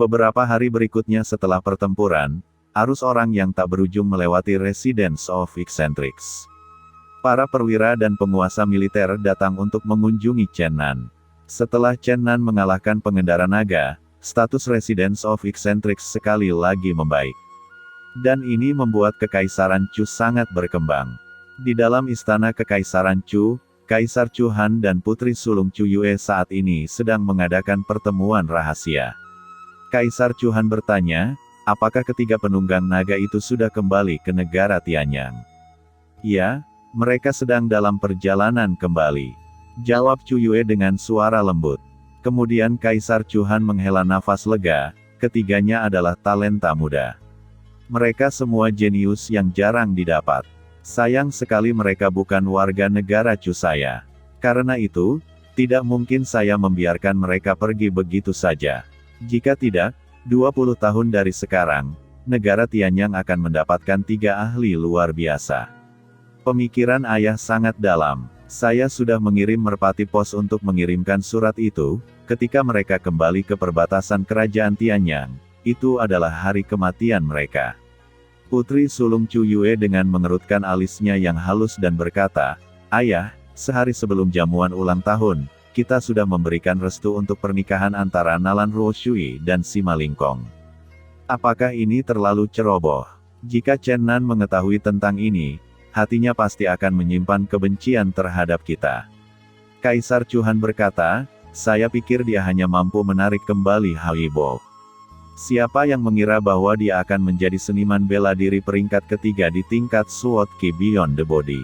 Beberapa hari berikutnya setelah pertempuran, arus orang yang tak berujung melewati Residence of Eccentrics. Para perwira dan penguasa militer datang untuk mengunjungi Chen Nan. Setelah Chen Nan mengalahkan pengendara naga, status Residence of Eccentrics sekali lagi membaik. Dan ini membuat Kekaisaran Chu sangat berkembang. Di dalam istana Kekaisaran Chu, Kaisar Chu Han dan Putri Sulung Chu Yue saat ini sedang mengadakan pertemuan rahasia. Kaisar Chu Han bertanya, apakah ketiga penunggang naga itu sudah kembali ke negara Tianyang? Ya, mereka sedang dalam perjalanan kembali, jawab Chu Yue dengan suara lembut. Kemudian Kaisar Chu Han menghela nafas lega, ketiganya adalah talenta muda. Mereka semua jenius yang jarang didapat. Sayang sekali mereka bukan warga negara Chu saya. Karena itu, tidak mungkin saya membiarkan mereka pergi begitu saja. Jika tidak, 20 tahun dari sekarang, negara Tianyang akan mendapatkan 3 ahli luar biasa. Pemikiran ayah sangat dalam. Saya sudah mengirim merpati pos untuk mengirimkan surat itu, ketika mereka kembali ke perbatasan kerajaan Tianyang. Itu adalah hari kematian mereka. Putri sulung Chu Yue dengan mengerutkan alisnya yang halus dan berkata, ayah, sehari sebelum jamuan ulang tahun, kita sudah memberikan restu untuk pernikahan antara Nalan Ruoshui dan Sima Lingkong. Apakah ini terlalu ceroboh? Jika Chen Nan mengetahui tentang ini, hatinya pasti akan menyimpan kebencian terhadap kita. Kaisar Chu Han berkata, saya pikir dia hanya mampu menarik kembali Hao Bo. Siapa yang mengira bahwa dia akan menjadi seniman bela diri peringkat ketiga di tingkat Sword Ki Beyond the Body.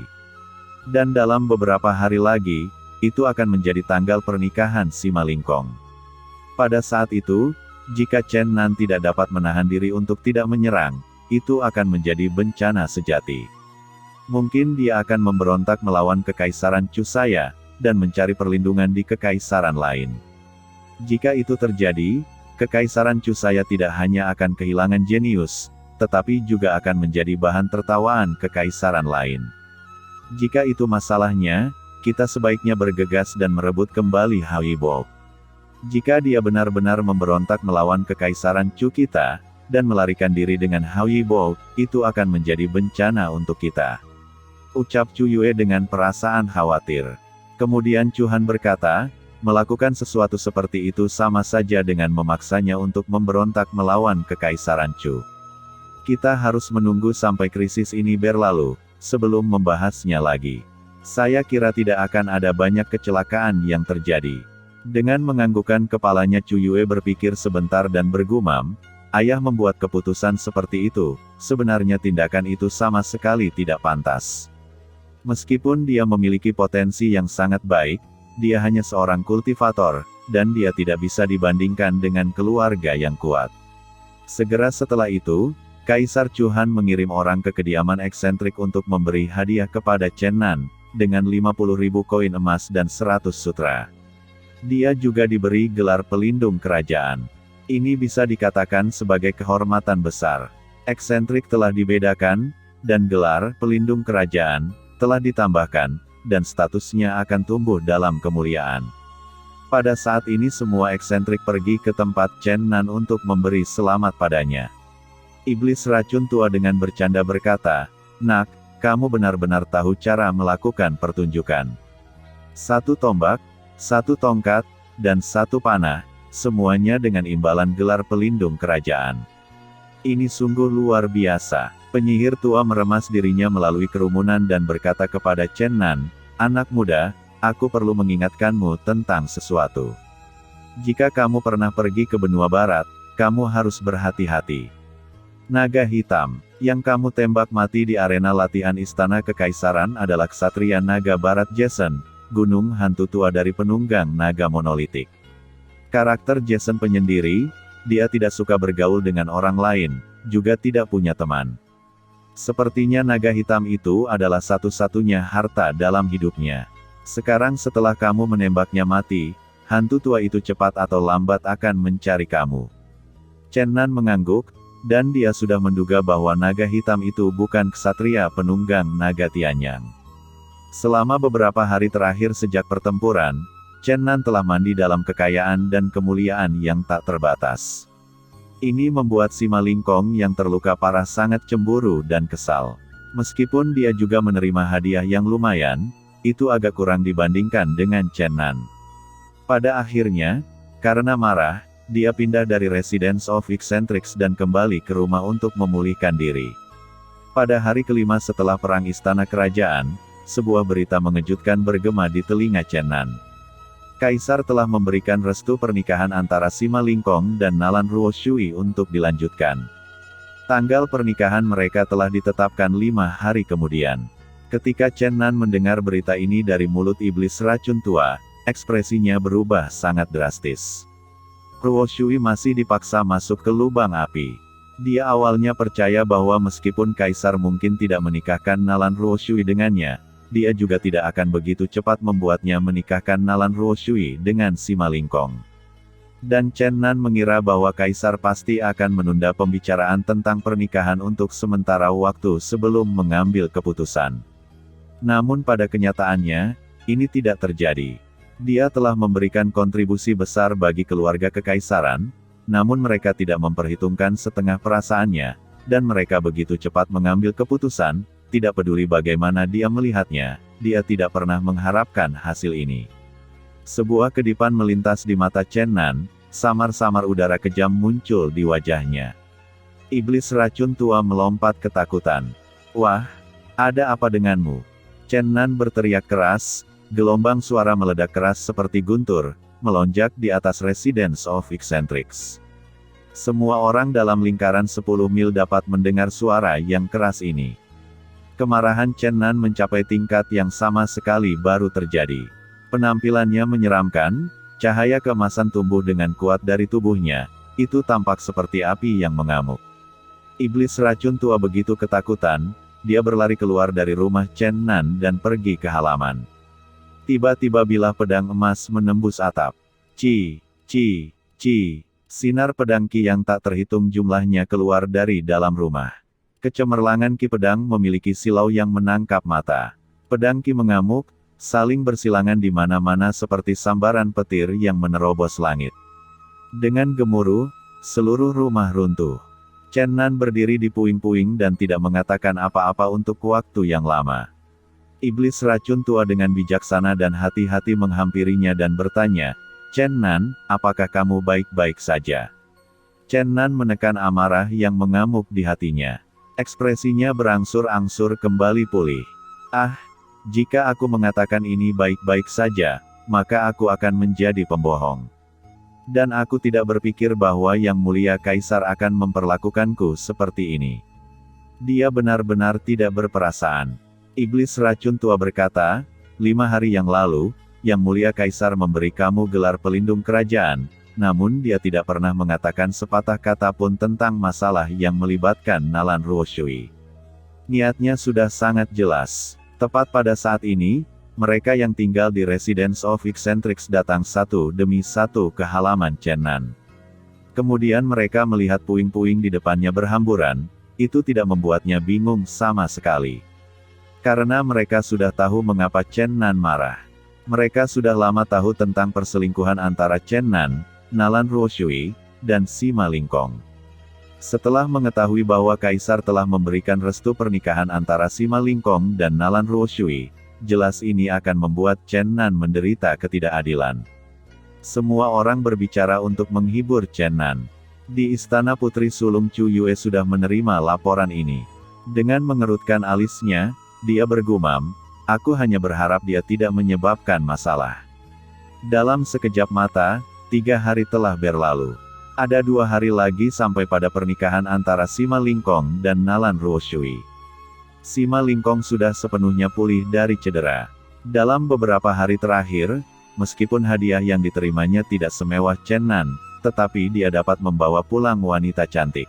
Dan dalam beberapa hari lagi, itu akan menjadi tanggal pernikahan Sima Lingkong. Pada saat itu, jika Chen Nan tidak dapat menahan diri untuk tidak menyerang, itu akan menjadi bencana sejati. Mungkin dia akan memberontak melawan Kekaisaran Chu saya, dan mencari perlindungan di kekaisaran lain. Jika itu terjadi, Kekaisaran Chu saya tidak hanya akan kehilangan jenius, tetapi juga akan menjadi bahan tertawaan kekaisaran lain. Jika itu masalahnya, kita sebaiknya bergegas dan merebut kembali Hao Bo. Jika dia benar-benar memberontak melawan Kekaisaran Chu kita, dan melarikan diri dengan Hao Bo, itu akan menjadi bencana untuk kita. Ucap Chu Yue dengan perasaan khawatir. Kemudian Chu Han berkata, melakukan sesuatu seperti itu sama saja dengan memaksanya untuk memberontak melawan Kekaisaran Chu. Kita harus menunggu sampai krisis ini berlalu, sebelum membahasnya lagi. Saya kira tidak akan ada banyak kecelakaan yang terjadi. Dengan menganggukkan kepalanya Chu Yue berpikir sebentar dan bergumam, ayah membuat keputusan seperti itu, sebenarnya tindakan itu sama sekali tidak pantas. Meskipun dia memiliki potensi yang sangat baik, dia hanya seorang kultivator, dan dia tidak bisa dibandingkan dengan keluarga yang kuat. Segera setelah itu, Kaisar Chu Han mengirim orang ke kediaman eksentrik untuk memberi hadiah kepada Chen Nan, dengan 50.000 koin emas dan 100 sutra. Dia juga diberi gelar pelindung kerajaan. Ini bisa dikatakan sebagai kehormatan besar. Eksentrik telah dibedakan, dan gelar pelindung kerajaan telah ditambahkan, dan statusnya akan tumbuh dalam kemuliaan. Pada saat ini semua eksentrik pergi ke tempat Chen Nan untuk memberi selamat padanya. Iblis racun tua dengan bercanda berkata, nak, kamu benar-benar tahu cara melakukan pertunjukan. 1 tombak, 1 tongkat, dan 1 panah, semuanya dengan imbalan gelar pelindung kerajaan. Ini sungguh luar biasa. Penyihir tua meremas dirinya melalui kerumunan dan berkata kepada Chen Nan, anak muda, aku perlu mengingatkanmu tentang sesuatu. Jika kamu pernah pergi ke benua barat, kamu harus berhati-hati. Naga hitam, yang kamu tembak mati di arena latihan Istana Kekaisaran adalah Ksatria Naga Barat Jason, gunung hantu tua dari penunggang naga monolitik. Karakter Jason penyendiri, dia tidak suka bergaul dengan orang lain, juga tidak punya teman. Sepertinya naga hitam itu adalah satu-satunya harta dalam hidupnya. Sekarang setelah kamu menembaknya mati, hantu tua itu cepat atau lambat akan mencari kamu. Chen Nan mengangguk, dan dia sudah menduga bahwa naga hitam itu bukan ksatria penunggang naga Tianyang. Selama beberapa hari terakhir sejak pertempuran, Chen Nan telah mandi dalam kekayaan dan kemuliaan yang tak terbatas. Ini membuat Sima Lingkong yang terluka parah sangat cemburu dan kesal. Meskipun dia juga menerima hadiah yang lumayan, itu agak kurang dibandingkan dengan Chen Nan. Pada akhirnya, karena marah, dia pindah dari Residence of Eccentrics dan kembali ke rumah untuk memulihkan diri. Pada hari kelima setelah perang Istana Kerajaan, sebuah berita mengejutkan bergema di telinga Chen Nan. Kaisar telah memberikan restu pernikahan antara Sima Lingkong dan Nalan Ruoshui untuk dilanjutkan. Tanggal pernikahan mereka telah ditetapkan 5 hari kemudian. Ketika Chen Nan mendengar berita ini dari mulut iblis racun tua, ekspresinya berubah sangat drastis. Ruoshui masih dipaksa masuk ke lubang api. Dia awalnya percaya bahwa meskipun Kaisar mungkin tidak menikahkan Nalan Ruoshui dengannya, dia juga tidak akan begitu cepat membuatnya menikahkan Nalan Ruoshui dengan Sima Lingkong. Dan Chen Nan mengira bahwa Kaisar pasti akan menunda pembicaraan tentang pernikahan untuk sementara waktu sebelum mengambil keputusan. Namun pada kenyataannya, ini tidak terjadi. Dia telah memberikan kontribusi besar bagi keluarga kekaisaran, namun mereka tidak memperhitungkan setengah perasaannya, dan mereka begitu cepat mengambil keputusan. Tidak peduli bagaimana dia melihatnya, dia tidak pernah mengharapkan hasil ini. Sebuah kedipan melintas di mata Chen Nan, samar-samar udara kejam muncul di wajahnya. Iblis racun tua melompat ketakutan. "Wah, ada apa denganmu?" Chen Nan berteriak keras, gelombang suara meledak keras seperti guntur, melonjak di atas Residence of Eccentrics. Semua orang dalam lingkaran 10 mil dapat mendengar suara yang keras ini. Kemarahan Chen Nan mencapai tingkat yang sama sekali baru terjadi. Penampilannya menyeramkan, cahaya keemasan tumbuh dengan kuat dari tubuhnya, itu tampak seperti api yang mengamuk. Iblis racun tua begitu ketakutan, dia berlari keluar dari rumah Chen Nan dan pergi ke halaman. Tiba-tiba bilah pedang emas menembus atap. Ci, ci, ci, sinar pedang Ki yang tak terhitung jumlahnya keluar dari dalam rumah. Kecemerlangan Ki pedang memiliki silau yang menangkap mata. Pedang Ki mengamuk, saling bersilangan di mana-mana seperti sambaran petir yang menerobos langit. Dengan gemuruh, seluruh rumah runtuh. Chen Nan berdiri di puing-puing dan tidak mengatakan apa-apa untuk waktu yang lama. Iblis racun tua dengan bijaksana dan hati-hati menghampirinya dan bertanya, "Chen Nan, apakah kamu baik-baik saja?" Chen Nan menekan amarah yang mengamuk di hatinya. Ekspresinya berangsur-angsur kembali pulih. "Ah, jika aku mengatakan ini baik-baik saja, maka aku akan menjadi pembohong. Dan aku tidak berpikir bahwa Yang Mulia Kaisar akan memperlakukanku seperti ini. Dia benar-benar tidak berperasaan." Iblis racun tua berkata, 5 hari yang lalu, Yang Mulia Kaisar memberi kamu gelar pelindung kerajaan, namun dia tidak pernah mengatakan sepatah kata pun tentang masalah yang melibatkan Nalan Ruoshui. Niatnya sudah sangat jelas. Tepat pada saat ini, mereka yang tinggal di Residence of Eccentrics datang satu demi satu ke halaman Chen Nan. Kemudian mereka melihat puing-puing di depannya berhamburan, itu tidak membuatnya bingung sama sekali. Karena mereka sudah tahu mengapa Chen Nan marah. Mereka sudah lama tahu tentang perselingkuhan antara Chen Nan, Nalan Ruoshui, dan Sima Lingkong. Setelah mengetahui bahwa Kaisar telah memberikan restu pernikahan antara Sima Lingkong dan Nalan Ruoshui, jelas ini akan membuat Chen Nan menderita ketidakadilan. Semua orang berbicara untuk menghibur Chen Nan. Di Istana Putri Sulung Chu Yue sudah menerima laporan ini. Dengan mengerutkan alisnya, dia bergumam, "Aku hanya berharap dia tidak menyebabkan masalah." Dalam sekejap mata, 3 hari telah berlalu. Ada 2 hari lagi sampai pada pernikahan antara Sima Lingkong dan Nalan Ruoshui. Sima Lingkong sudah sepenuhnya pulih dari cedera. Dalam beberapa hari terakhir, meskipun hadiah yang diterimanya tidak semewah Chen Nan, tetapi dia dapat membawa pulang wanita cantik.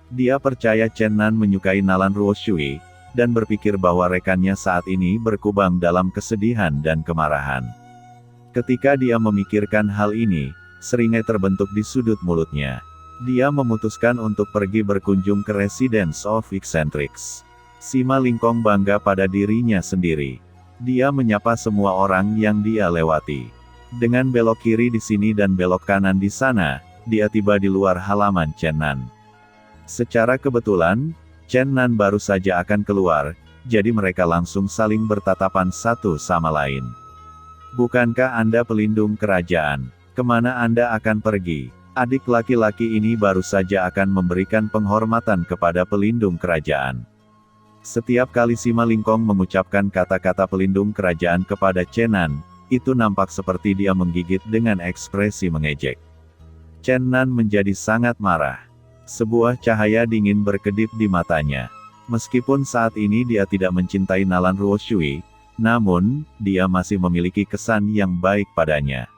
Dia percaya Chen Nan menyukai Nalan Ruoshui, dan berpikir bahwa rekannya saat ini berkubang dalam kesedihan dan kemarahan. Ketika dia memikirkan hal ini, seringai terbentuk di sudut mulutnya. Dia memutuskan untuk pergi berkunjung ke Residence of Eccentrics. Sima Lingkong bangga pada dirinya sendiri. Dia menyapa semua orang yang dia lewati. Dengan belok kiri di sini dan belok kanan di sana, dia tiba di luar halaman Chen Nan. Secara kebetulan, Chen Nan baru saja akan keluar, jadi mereka langsung saling bertatapan satu sama lain. "Bukankah Anda pelindung kerajaan? Kemana Anda akan pergi?" Adik laki-laki ini baru saja akan memberikan penghormatan kepada pelindung kerajaan. Setiap kali Sima Lingkong mengucapkan kata-kata pelindung kerajaan kepada Chen Nan, itu nampak seperti dia menggigit dengan ekspresi mengejek. Chen Nan menjadi sangat marah. Sebuah cahaya dingin berkedip di matanya. Meskipun saat ini dia tidak mencintai Nalan Ruoshui, namun, dia masih memiliki kesan yang baik padanya.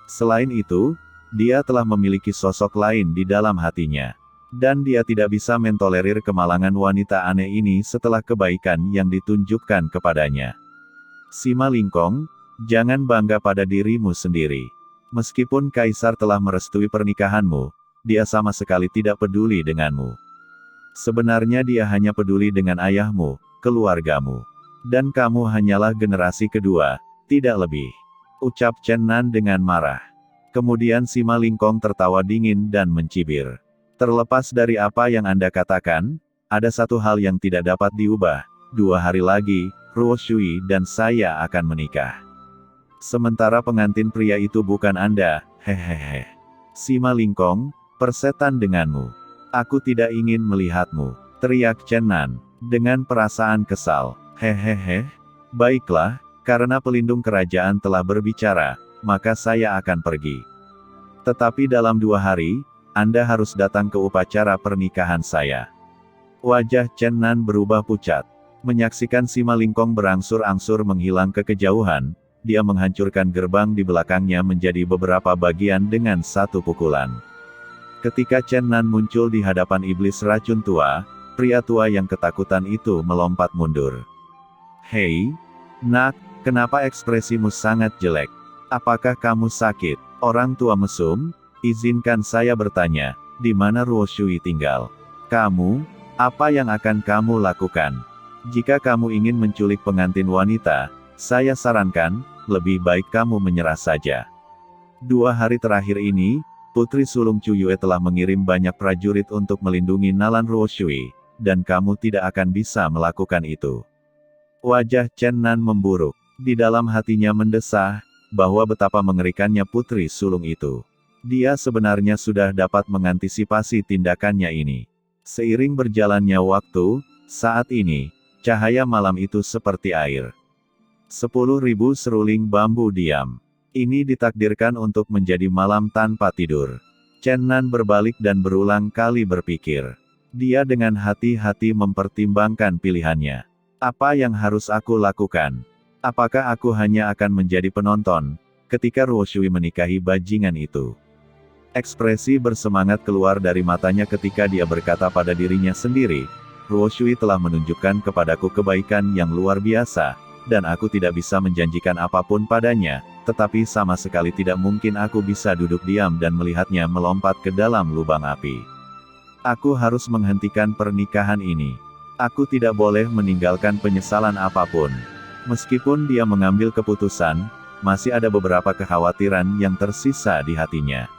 Selain itu, dia telah memiliki sosok lain di dalam hatinya. Dan dia tidak bisa mentolerir kemalangan wanita aneh ini setelah kebaikan yang ditunjukkan kepadanya. Sima Lingkong, jangan bangga pada dirimu sendiri. Meskipun Kaisar telah merestui pernikahanmu, dia sama sekali tidak peduli denganmu. Sebenarnya dia hanya peduli dengan ayahmu, keluargamu. Dan kamu hanyalah generasi kedua, tidak lebih. Ucap Chen Nan dengan marah. Kemudian Sima Lingkong tertawa dingin dan mencibir. "Terlepas dari apa yang Anda katakan, ada satu hal yang tidak dapat diubah. 2 hari lagi, Ruoshui dan saya akan menikah. Sementara pengantin pria itu bukan Anda, hehehe." "Sima Lingkong, persetan denganmu. Aku tidak ingin melihatmu," teriak Chen Nan, dengan perasaan kesal. "Hehehe, baiklah, karena pelindung kerajaan telah berbicara, maka saya akan pergi. Tetapi dalam 2 hari, Anda harus datang ke upacara pernikahan saya." Wajah Chen Nan berubah pucat. Menyaksikan Sima Lingkong berangsur-angsur menghilang ke kejauhan, dia menghancurkan gerbang di belakangnya menjadi beberapa bagian dengan satu pukulan. Ketika Chen Nan muncul di hadapan iblis racun tua, pria tua yang ketakutan itu melompat mundur. "Hei, Nak, kenapa ekspresimu sangat jelek? Apakah kamu sakit?" Orang tua mesum, "Izinkan saya bertanya, di mana Ruoshui tinggal? Kamu, apa yang akan kamu lakukan? Jika kamu ingin menculik pengantin wanita, saya sarankan, lebih baik kamu menyerah saja. 2 hari terakhir ini, Putri Sulung Cuyue telah mengirim banyak prajurit untuk melindungi Nalan Ruoshui, dan kamu tidak akan bisa melakukan itu." Wajah Chen Nan memburuk. Di dalam hatinya mendesah, bahwa betapa mengerikannya Putri Sulung itu. Dia sebenarnya sudah dapat mengantisipasi tindakannya ini. Seiring berjalannya waktu, saat ini, cahaya malam itu seperti air. 10.000 seruling bambu diam. Ini ditakdirkan untuk menjadi malam tanpa tidur. Chen Nan berbalik dan berulang kali berpikir. Dia dengan hati-hati mempertimbangkan pilihannya. Apa yang harus aku lakukan? Apakah aku hanya akan menjadi penonton, ketika Ruoshui menikahi bajingan itu? Ekspresi bersemangat keluar dari matanya ketika dia berkata pada dirinya sendiri, "Ruoshui telah menunjukkan kepadaku kebaikan yang luar biasa, dan aku tidak bisa menjanjikan apapun padanya, tetapi sama sekali tidak mungkin aku bisa duduk diam dan melihatnya melompat ke dalam lubang api. Aku harus menghentikan pernikahan ini. Aku tidak boleh meninggalkan penyesalan apapun." Meskipun dia mengambil keputusan, masih ada beberapa kekhawatiran yang tersisa di hatinya.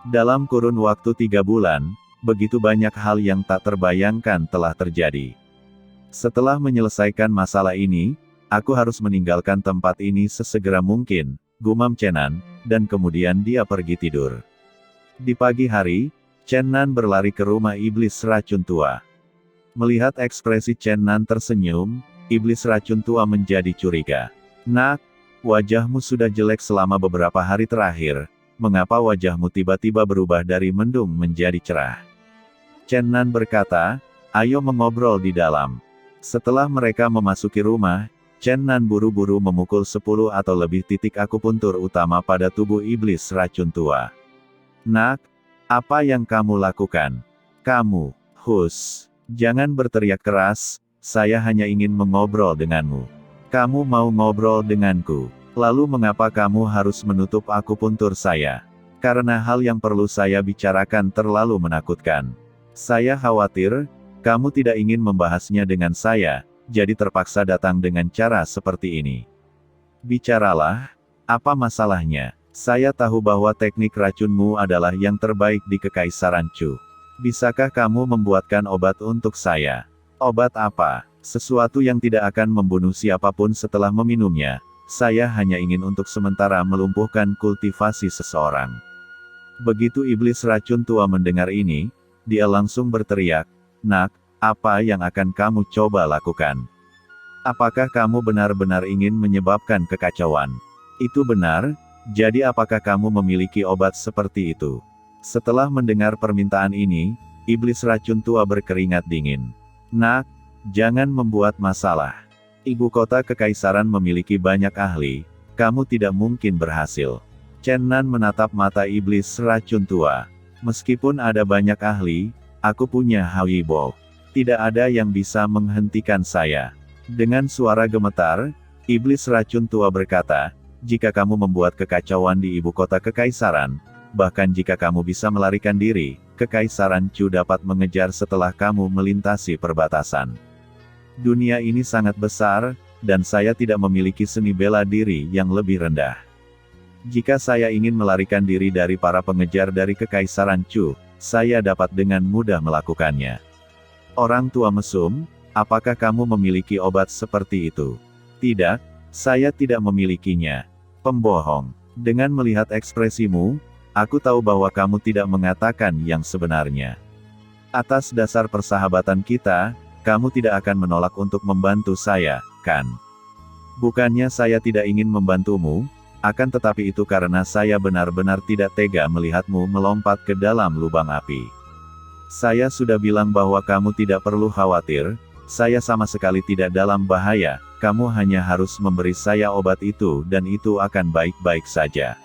Dalam kurun waktu 3 bulan, begitu banyak hal yang tak terbayangkan telah terjadi. "Setelah menyelesaikan masalah ini, aku harus meninggalkan tempat ini sesegera mungkin," gumam Chen Nan, dan kemudian dia pergi tidur. Di pagi hari, Chen Nan berlari ke rumah iblis racun tua. Melihat ekspresi Chen Nan tersenyum, iblis racun tua menjadi curiga. "Nak, wajahmu sudah jelek selama beberapa hari terakhir, mengapa wajahmu tiba-tiba berubah dari mendung menjadi cerah?" Chen Nan berkata, "Ayo mengobrol di dalam." Setelah mereka memasuki rumah, Chen Nan buru-buru memukul 10 atau lebih titik akupuntur utama pada tubuh iblis racun tua. "Nak, apa yang kamu lakukan? Kamu, jangan berteriak keras. Saya hanya ingin mengobrol denganmu. Kamu mau ngobrol denganku. Lalu mengapa kamu harus menutup akupuntur saya? Karena hal yang perlu saya bicarakan terlalu menakutkan. Saya khawatir, kamu tidak ingin membahasnya dengan saya, jadi terpaksa datang dengan cara seperti ini. Bicaralah, apa masalahnya?" Saya tahu bahwa teknik racunmu adalah yang terbaik di Kekaisaran Chu. Bisakah kamu membuatkan obat untuk saya? Obat apa? Sesuatu yang tidak akan membunuh siapapun setelah meminumnya. Saya hanya ingin untuk sementara melumpuhkan kultivasi seseorang. Begitu iblis racun tua mendengar ini, dia langsung berteriak, "Nak, apa yang akan kamu coba lakukan? Apakah kamu benar-benar ingin menyebabkan kekacauan? Itu benar? Jadi apakah kamu memiliki obat seperti itu?" Setelah mendengar permintaan ini, iblis racun tua berkeringat dingin. "Nak, jangan membuat masalah. Ibu kota kekaisaran memiliki banyak ahli, kamu tidak mungkin berhasil." Chen Nan menatap mata iblis racun tua. "Meskipun ada banyak ahli, aku punya Hui Bo. Tidak ada yang bisa menghentikan saya." Dengan suara gemetar, iblis racun tua berkata, "Jika kamu membuat kekacauan di ibu kota kekaisaran, bahkan jika kamu bisa melarikan diri, Kekaisaran Chu dapat mengejar setelah kamu melintasi perbatasan. Dunia ini sangat besar, dan saya tidak memiliki seni bela diri yang lebih rendah. Jika saya ingin melarikan diri dari para pengejar dari Kekaisaran Chu, saya dapat dengan mudah melakukannya." Orang tua mesum, "Apakah kamu memiliki obat seperti itu?" "Tidak, saya tidak memilikinya." "Pembohong. Dengan melihat ekspresimu, aku tahu bahwa kamu tidak mengatakan yang sebenarnya. Atas dasar persahabatan kita, kamu tidak akan menolak untuk membantu saya, kan?" "Bukannya saya tidak ingin membantumu, akan tetapi itu karena saya benar-benar tidak tega melihatmu melompat ke dalam lubang api. Saya sudah bilang bahwa kamu tidak perlu khawatir, saya sama sekali tidak dalam bahaya, kamu hanya harus memberi saya obat itu dan itu akan baik-baik saja."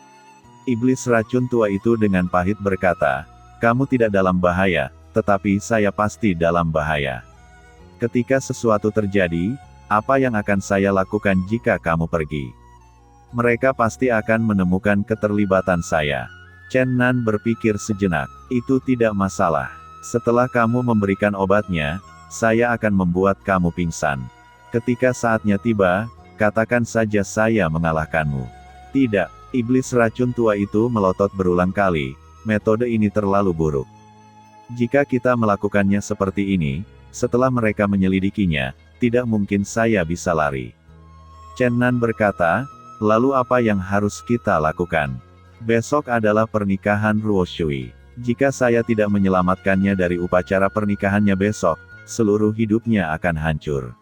Iblis racun tua itu dengan pahit berkata, "Kamu tidak dalam bahaya, tetapi saya pasti dalam bahaya. Ketika sesuatu terjadi, apa yang akan saya lakukan jika kamu pergi? Mereka pasti akan menemukan keterlibatan saya." Chen Nan berpikir sejenak, "Itu tidak masalah. Setelah kamu memberikan obatnya, saya akan membuat kamu pingsan. Ketika saatnya tiba, katakan saja saya mengalahkanmu." "Tidak." Iblis racun tua itu melotot berulang kali, "Metode ini terlalu buruk. Jika kita melakukannya seperti ini, setelah mereka menyelidikinya, tidak mungkin saya bisa lari." Chen Nan berkata, "Lalu apa yang harus kita lakukan?" "Besok adalah pernikahan Ruo Shui. Jika saya tidak menyelamatkannya dari upacara pernikahannya besok, seluruh hidupnya akan hancur.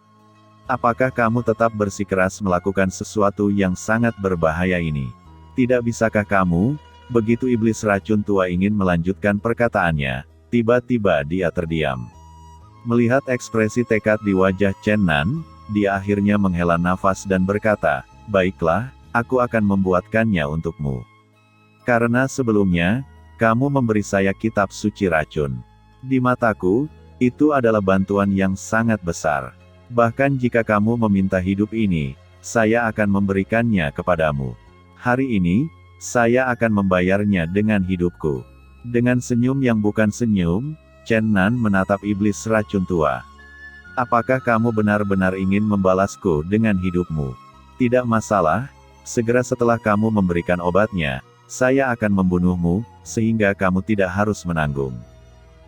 Apakah kamu tetap bersikeras melakukan sesuatu yang sangat berbahaya ini? Tidak bisakah kamu?" Begitu iblis racun tua ingin melanjutkan perkataannya, tiba-tiba dia terdiam. Melihat ekspresi tekad di wajah Chen Nan, dia akhirnya menghela nafas dan berkata, "Baiklah, aku akan membuatkannya untukmu. Karena sebelumnya, kamu memberi saya kitab suci racun. Di mataku, itu adalah bantuan yang sangat besar. Bahkan jika kamu meminta hidup ini, saya akan memberikannya kepadamu. Hari ini, saya akan membayarnya dengan hidupku." Dengan senyum yang bukan senyum, Chen Nan menatap iblis racun tua. "Apakah kamu benar-benar ingin membalasku dengan hidupmu? Tidak masalah, segera setelah kamu memberikan obatnya, saya akan membunuhmu, sehingga kamu tidak harus menanggung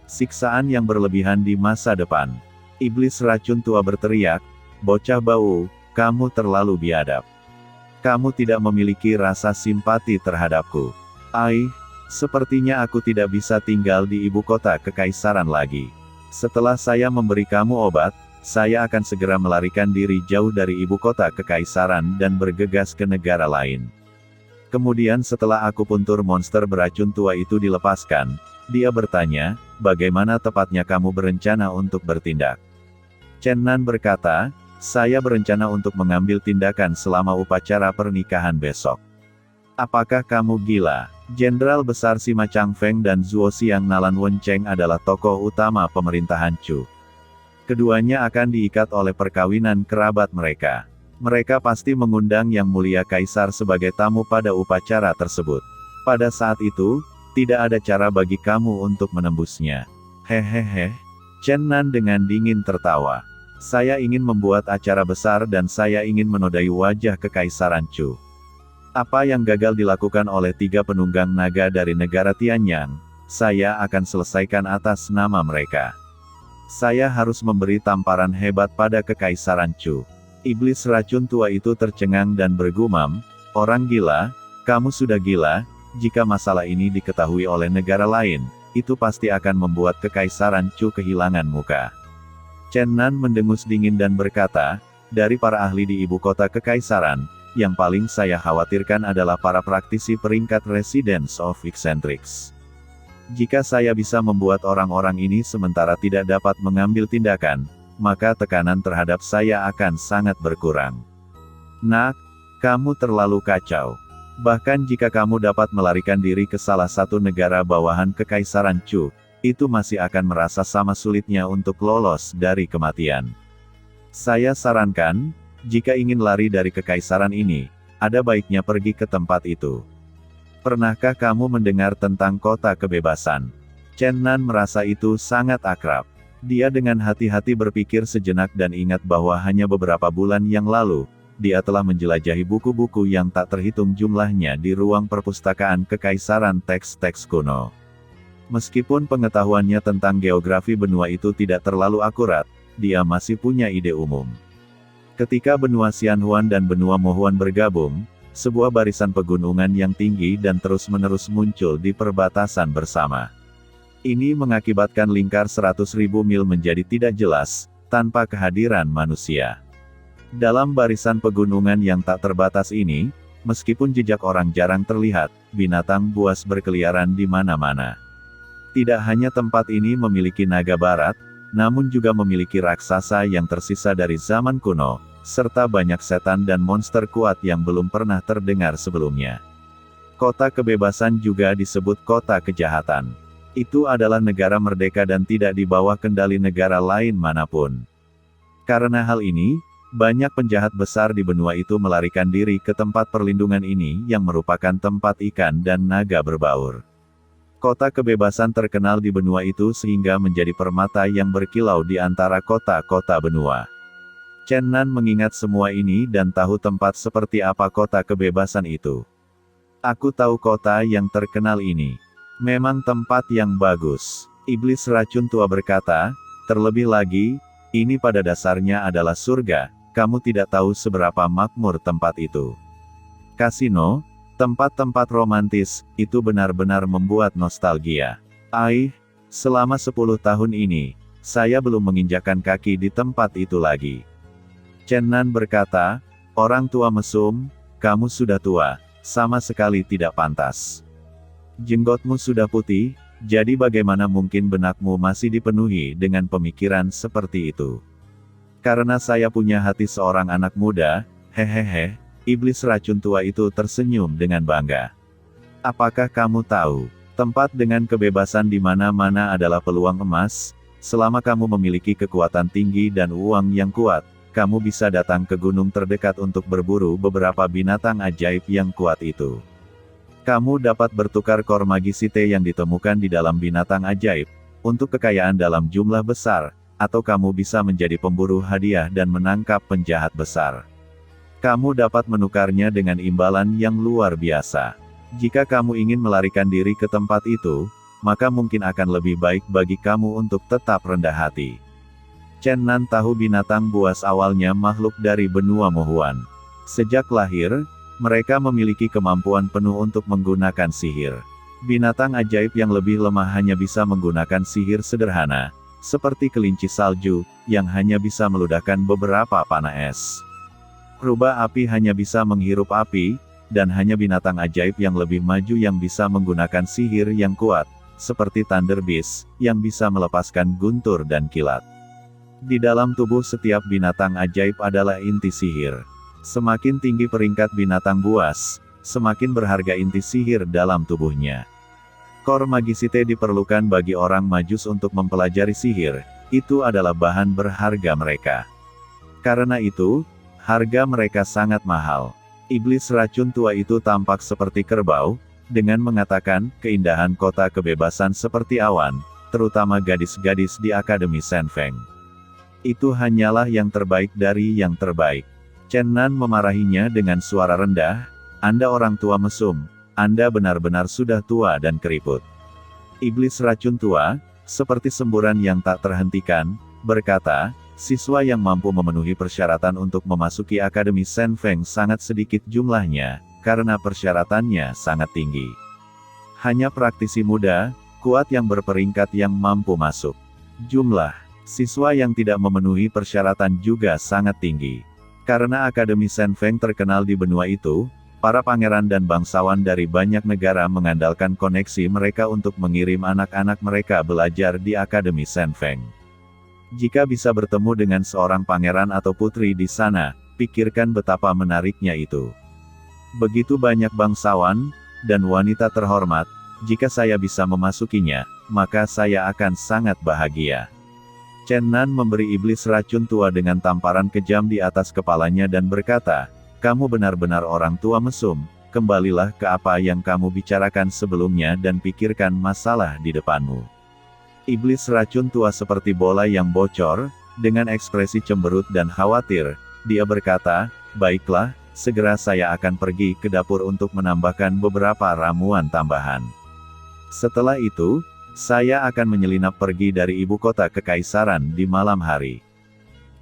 siksaan yang berlebihan di masa depan." Iblis racun tua berteriak, "Bocah bau, kamu terlalu biadab. Kamu tidak memiliki rasa simpati terhadapku. Sepertinya aku tidak bisa tinggal di ibu kota kekaisaran lagi. Setelah saya memberi kamu obat, saya akan segera melarikan diri jauh dari ibu kota kekaisaran dan bergegas ke negara lain. Kemudian setelah akupuntur monster beracun tua itu dilepaskan, dia bertanya, bagaimana tepatnya kamu berencana untuk bertindak?" Chen Nan berkata, "Saya berencana untuk mengambil tindakan selama upacara pernikahan besok." "Apakah kamu gila?" Jenderal Besar Sima Changfeng dan Zuo Xiang Nalan Wencheng adalah tokoh utama pemerintahan Chu. Keduanya akan diikat oleh perkawinan kerabat mereka. Mereka pasti mengundang Yang Mulia Kaisar sebagai tamu pada upacara tersebut. Pada saat itu, tidak ada cara bagi kamu untuk menembusnya. Hehehe. Chen Nan dengan dingin tertawa. "Saya ingin membuat acara besar dan saya ingin menodai wajah Kekaisaran Chu. Apa yang gagal dilakukan oleh 3 penunggang naga dari negara Tianyang, saya akan selesaikan atas nama mereka. Saya harus memberi tamparan hebat pada Kekaisaran Chu. Iblis racun tua itu tercengang dan bergumam, orang gila, kamu sudah gila, jika masalah ini diketahui oleh negara lain, itu pasti akan membuat Kekaisaran Chu kehilangan muka. Chen Nan mendengus dingin dan berkata, dari para ahli di ibu kota Kekaisaran, yang paling saya khawatirkan adalah para praktisi peringkat Residence of Eccentrics. Jika saya bisa membuat orang-orang ini sementara tidak dapat mengambil tindakan, maka tekanan terhadap saya akan sangat berkurang. Nak, kamu terlalu kacau. Bahkan jika kamu dapat melarikan diri ke salah satu negara bawahan Kekaisaran Chu, itu masih akan merasa sama sulitnya untuk lolos dari kematian. Saya sarankan, jika ingin lari dari kekaisaran ini, ada baiknya pergi ke tempat itu. Pernahkah kamu mendengar tentang kota kebebasan? Chen Nan merasa itu sangat akrab. Dia dengan hati-hati berpikir sejenak dan ingat bahwa hanya beberapa bulan yang lalu, dia telah menjelajahi buku-buku yang tak terhitung jumlahnya di ruang perpustakaan kekaisaran teks-teks kuno. Meskipun pengetahuannya tentang geografi benua itu tidak terlalu akurat, dia masih punya ide umum. Ketika benua Xianhuan dan benua Mohuan bergabung, sebuah barisan pegunungan yang tinggi dan terus-menerus muncul di perbatasan bersama. Ini mengakibatkan lingkar 100.000 mil menjadi tidak jelas, tanpa kehadiran manusia. Dalam barisan pegunungan yang tak terbatas ini, meskipun jejak orang jarang terlihat, binatang buas berkeliaran di mana-mana. Tidak hanya tempat ini memiliki naga barat, namun juga memiliki raksasa yang tersisa dari zaman kuno, serta banyak setan dan monster kuat yang belum pernah terdengar sebelumnya. Kota kebebasan juga disebut kota kejahatan. Itu adalah negara merdeka dan tidak di bawah kendali negara lain manapun. Karena hal ini, banyak penjahat besar di benua itu melarikan diri ke tempat perlindungan ini yang merupakan tempat ikan dan naga berbaur. Kota kebebasan terkenal di benua itu sehingga menjadi permata yang berkilau di antara kota-kota benua. Chen Nan mengingat semua ini dan tahu tempat seperti apa kota kebebasan itu. Aku tahu kota yang terkenal ini. Memang tempat yang bagus. Iblis racun tua berkata, terlebih lagi, ini pada dasarnya adalah surga, kamu tidak tahu seberapa makmur tempat itu. Kasino, tempat-tempat romantis, itu benar-benar membuat nostalgia. Selama 10 tahun ini, saya belum menginjakkan kaki di tempat itu lagi. Chen Nan berkata, orang tua mesum, kamu sudah tua, sama sekali tidak pantas. Jenggotmu sudah putih, jadi bagaimana mungkin benakmu masih dipenuhi dengan pemikiran seperti itu? Karena saya punya hati seorang anak muda, hehehe. Iblis racun tua itu tersenyum dengan bangga. Apakah kamu tahu, tempat dengan kebebasan di mana-mana adalah peluang emas? Selama kamu memiliki kekuatan tinggi dan uang yang kuat, kamu bisa datang ke gunung terdekat untuk berburu beberapa binatang ajaib yang kuat itu. Kamu dapat bertukar kor magisite yang ditemukan di dalam binatang ajaib, untuk kekayaan dalam jumlah besar, atau kamu bisa menjadi pemburu hadiah dan menangkap penjahat besar. Kamu dapat menukarnya dengan imbalan yang luar biasa. Jika kamu ingin melarikan diri ke tempat itu, maka mungkin akan lebih baik bagi kamu untuk tetap rendah hati. Chen Nan tahu binatang buas awalnya makhluk dari benua Mohuan. Sejak lahir, mereka memiliki kemampuan penuh untuk menggunakan sihir. Binatang ajaib yang lebih lemah hanya bisa menggunakan sihir sederhana, seperti kelinci salju, yang hanya bisa meludahkan beberapa panah es. Rubah api hanya bisa menghirup api, dan hanya binatang ajaib yang lebih maju yang bisa menggunakan sihir yang kuat, seperti Thunder Beast, yang bisa melepaskan guntur dan kilat. Di dalam tubuh setiap binatang ajaib adalah inti sihir. Semakin tinggi peringkat binatang buas, semakin berharga inti sihir dalam tubuhnya. Kor magisite diperlukan bagi orang majus untuk mempelajari sihir, itu adalah bahan berharga mereka. Karena itu, harga mereka sangat mahal. Iblis racun tua itu tampak seperti kerbau, dengan mengatakan, keindahan kota kebebasan seperti awan, terutama gadis-gadis di Akademi Senfeng. Itu hanyalah yang terbaik dari yang terbaik. Chen Nan memarahinya dengan suara rendah, Anda orang tua mesum, Anda benar-benar sudah tua dan keriput. Iblis racun tua, seperti semburan yang tak terhentikan, berkata, siswa yang mampu memenuhi persyaratan untuk memasuki Akademi Sen Feng sangat sedikit jumlahnya, karena persyaratannya sangat tinggi. Hanya praktisi muda, kuat yang berperingkat yang mampu masuk. Jumlah siswa yang tidak memenuhi persyaratan juga sangat tinggi. Karena Akademi Sen Feng terkenal di benua itu, para pangeran dan bangsawan dari banyak negara mengandalkan koneksi mereka untuk mengirim anak-anak mereka belajar di Akademi Sen Feng. Jika bisa bertemu dengan seorang pangeran atau putri di sana, pikirkan betapa menariknya itu. Begitu banyak bangsawan dan wanita terhormat, jika saya bisa memasukinya, maka saya akan sangat bahagia. Chen Nan memberi iblis racun tua dengan tamparan kejam di atas kepalanya dan berkata, kamu benar-benar orang tua mesum, kembalilah ke apa yang kamu bicarakan sebelumnya dan pikirkan masalah di depanmu. Iblis racun tua seperti bola yang bocor, dengan ekspresi cemberut dan khawatir, dia berkata, baiklah, segera saya akan pergi ke dapur untuk menambahkan beberapa ramuan tambahan. Setelah itu, saya akan menyelinap pergi dari ibu kota kekaisaran di malam hari.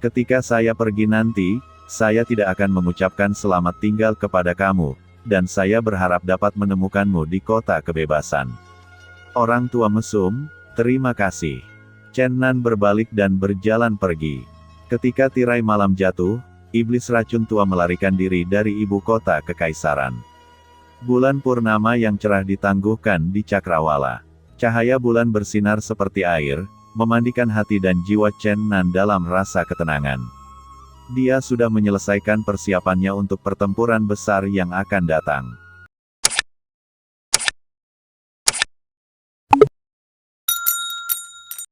Ketika saya pergi nanti, saya tidak akan mengucapkan selamat tinggal kepada kamu, dan saya berharap dapat menemukanmu di kota kebebasan. Orang tua mesum, terima kasih. Chen Nan berbalik dan berjalan pergi. Ketika tirai malam jatuh, iblis racun tua melarikan diri dari ibu kota kekaisaran. Bulan purnama yang cerah ditangguhkan di cakrawala. Cahaya bulan bersinar seperti air, memandikan hati dan jiwa Chen Nan dalam rasa ketenangan. Dia sudah menyelesaikan persiapannya untuk pertempuran besar yang akan datang.